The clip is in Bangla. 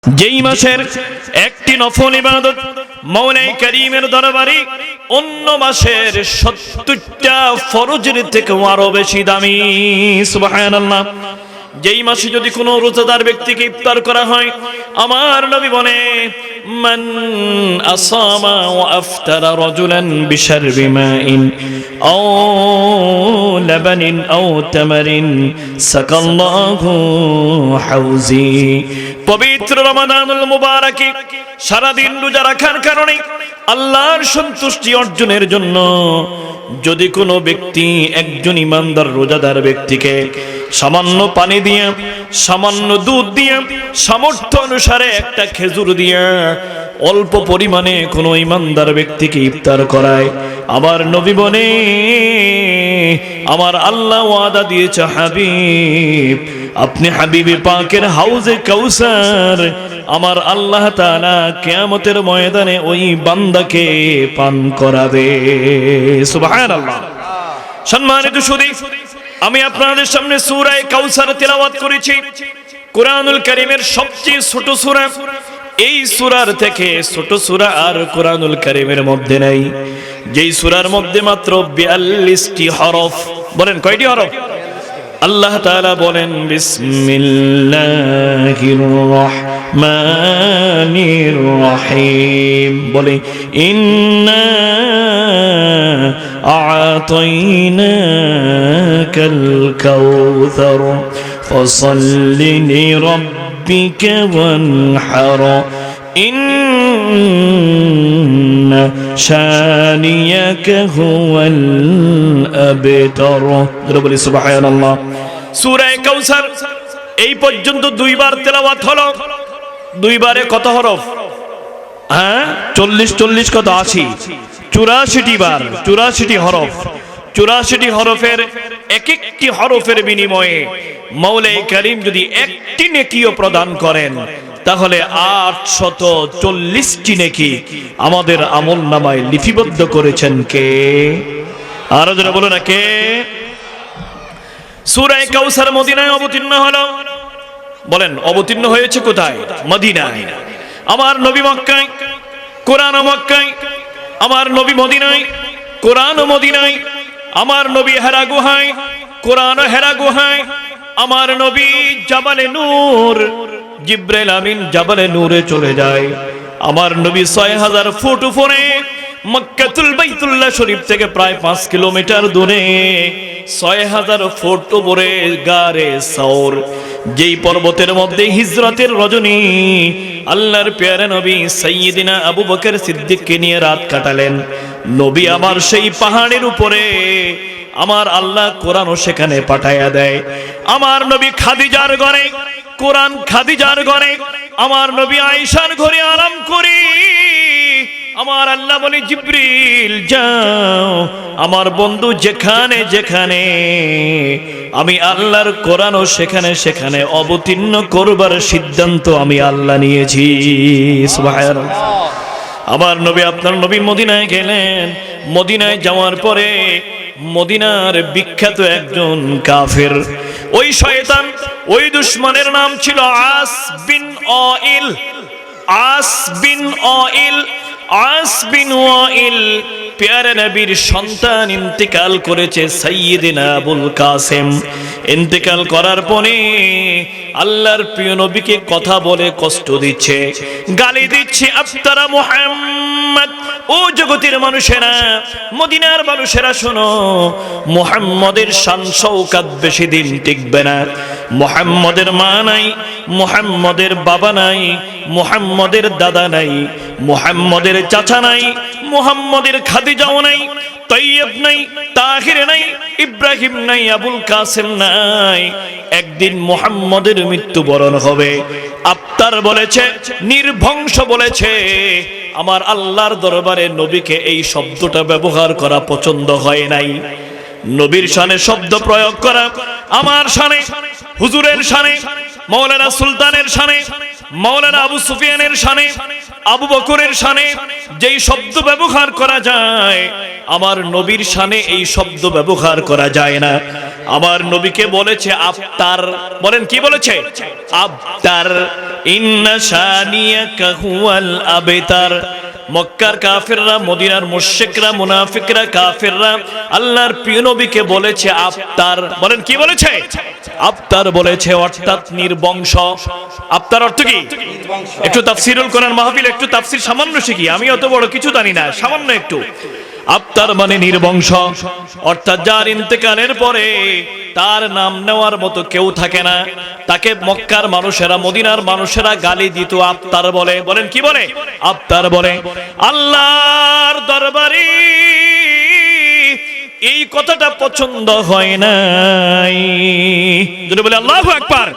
যেই মাসের একটি নফল ইবাদত মওলাই কারীমের দরবারে অন্য মাসের ৭০টা ফরজের থেকে আরো বেশি দামি। সুবহানাল্লাহ। যেই মাসে যদি কোনো রোজাদার ব্যক্তিকে ইফতার করা হয়, আমার নবী বলে মান আসামা ওয়া আফতারা রাজুলান বিশারবি মাইন আও লাবানিন আও তামারিন সাকাল্লাহু হাউজি। পবিত্র রমাদানুল মুবারকে সারা দিন রোজা রাখার কারণে আল্লাহর সন্তুষ্টি অর্জনের জন্য যদি কোনো ব্যক্তি একজন ইমানদার রোজাদার ব্যক্তিকে সামান্য পানি দিয়ে, সামান্য দুধ দিয়ে, সামর্থ্য অনুসারে একটা খেজুর দিয়ে অল্প পরিমাণে কোনো ইমানদার ব্যক্তিকে ইফতার করায়, আমার নবী বলে আমার আল্লাহ ওয়াদা দিয়েছে হাবিব আপনি হাবিবে পাকের হাউজে কাউসার আমার আল্লাহ তাআলা কিয়ামতের ময়দানে ওই বান্দাকে পান করাবে। সুবহানাল্লাহ। সম্মানিত সুধী, আমি আপনাদের সামনে সূরা কাউসার তেলাওয়াত করেছি, কুরআনুল কারীমের সবচেয়ে ছোট সূরা। এই সূরার থেকে ছোট সূরা আর কুরআনুল কারীমের মধ্যে নাই। যেই সূরার মধ্যে মাত্র ৪২টি হরফ। বলেন কয়টি হরফ? আল্লাহ তাআলা বলেন বিসমিল্লাহির রহমানির রহিম, বলে ইন্না আ'তাইনাকাল কাউসার ফাসাল্লি লিরাব্বিকা ওয়ানহার ইন্না শানিয়াকা হুয়াল আবতার। বলি সুবহানাল্লাহ। সূরা কাউসার এই পর্যন্ত দুইবার তেলাওয়াত হলো। দুইবারে কত হরফ? ৪০ কত ৮০, ৮৪টি বার, ৮৪টি হরফ। ৮৪টি হরফের এক একটি হরফের বিনিময়ে মওলাই কারীম যদি একটি নেকিও প্রদান করেন তাহলে ৮৪০টি নেকি আমাদের আমলনামায় লিপিবদ্ধ করেছেন কে? আরো যারা বলো না কে? সূরা কাউসার মদিনায় অবতীর্ণ হলো। বলেন অবতীর্ণ হয়েছে কোথায়? মদিনায়। আমার নবী মক্কায়, কোরআন মক্কায়। আমার নবী মদিনায়, কোরআন মদিনায়। আমার নবী হেরা গুহায়, কোরআন হেরা গুহায়। আমার নবী জাবালে নূর, জিবরাইল আমিন জাবালে নূরে চলে যায়। আমার নবী ৬০০০ ফুট উপরে মক্কাতুল বাইতুল্লাহ শরীফ থেকে প্রায় ৫ কিলোমিটার দূরে ৬০০০ ফুট উপরে গারে সাওর, যেই পর্বতের মধ্যে হিজরতের রজনী আল্লাহর প্যারা নবী সাইয়্যিদিনা আবু বকর সিদ্দিককে নিয়ে রাত কাটালেন। নবী আমার সেই পাহাড়ের উপরে আমার আল্লাহ কোরআনও সেখানে পাঠায়া দেয়। আমার নবী খাদিজার ঘরে, কোরআন খাদিজার ঘরে। আমার নবী আয়েশার ঘরে আরাম করি। আমার আল্লাহ বলে জিবরিল যাও, আমার বন্ধু যেখানে যেখানে আমি আল্লাহর কোরআনও সেখানে সেখানে অবতীর্ণ করবার সিদ্ধান্ত আমি আল্লাহ নিয়েছি। সুবহানাল্লাহ। আমার নবী, আপনার নবী মদিনায় গেলেন। মদিনায় যাওয়ার পরে মদিনার বিখ্যাত একজন কাফের, ওই শয়তান, ওই দুশমনের নাম ছিল আস বিন ওয়াইল। আস বিন ওয়াইল, আস বিন ওয়াইল প্যারা নবীর সন্তান ইন্তেকাল করেছে সাইয়্যিদিনা আবুল কাসেম। ইন্তেকাল করার পরে আল্লাহর প্রিয় নবীকে কথা বলে কষ্ট দিচ্ছে, গালি দিচ্ছে। আপনারা মুহাম্মদ, ও জগতের মানুষেরা, মদিনার মানুষেরা শোনো, মুহাম্মদের শান শওকাত বেশি দিন টিকবে না। মুহাম্মদের মা নাই, মুহাম্মদের বাবা নাই, মুহাম্মদের দাদা নাই, মুহাম্মদের চাচা নাই, মুহাম্মদের খাদিজাও নাই, তাইয়্যিব নাই, তাহির নাই, ইব্রাহিম নাই, আবুল কাসেম নাই। একদিন মুহাম্মদের মৃত্যুবরণ হবে। আফতার বলেছে, নির্বংশ বলেছে। আমার আল্লাহর দরবারে নবীকে এই শব্দটা ব্যবহার করা পছন্দ হয় নাই। নবীর শানে শব্দ প্রয়োগ করা আমার শানে, হুজুরের শানে, মাওলানা সুলতানের শানে, মাওলানা আবু সুফিয়ানের শানে, আবু বকরের শানে যেই শব্দ ব্যবহার করা যায়, আমার নবীর শানে এই শব্দ ব্যবহার করা যায় না। আমার নবীকে বলেছে আফতার। বলেন কি বলেছে? আফতার। ইন্না শানিয়াকা হুয়াল আবতার। মক্কার কাফেররা, মদিনার মুশরিকরা, মুনাফিকরা, কাফেররা আল্লাহর প্রিয় নবীকে বলেছে আফতার। বলেন কি বলেছে? আফতার বলেছে, অর্থাৎ নির্বংশ। আফতার অর্থ কি? একটু তাফসীরুল কোরআন মাহফিল, একটু তাফসীর সামান্য শিখি, আমি অত বড় কিছু জানি না, সামান্য একটু। আফতার মানে নির্বংশ, অর্থাৎ যার ইন্তেকালের পরে তার নাম নেওয়ার মতো কেউ থাকে না, তাকে মক্কার মানুষেরা, মদিনার মানুষেরা গালি দিত, আফতার বলে। বলেন কি বলে? আফতার বলে। আল্লাহর দরবারে এই কথাটা পছন্দ হয় নাই। যদি বলে আল্লাহু আকবার।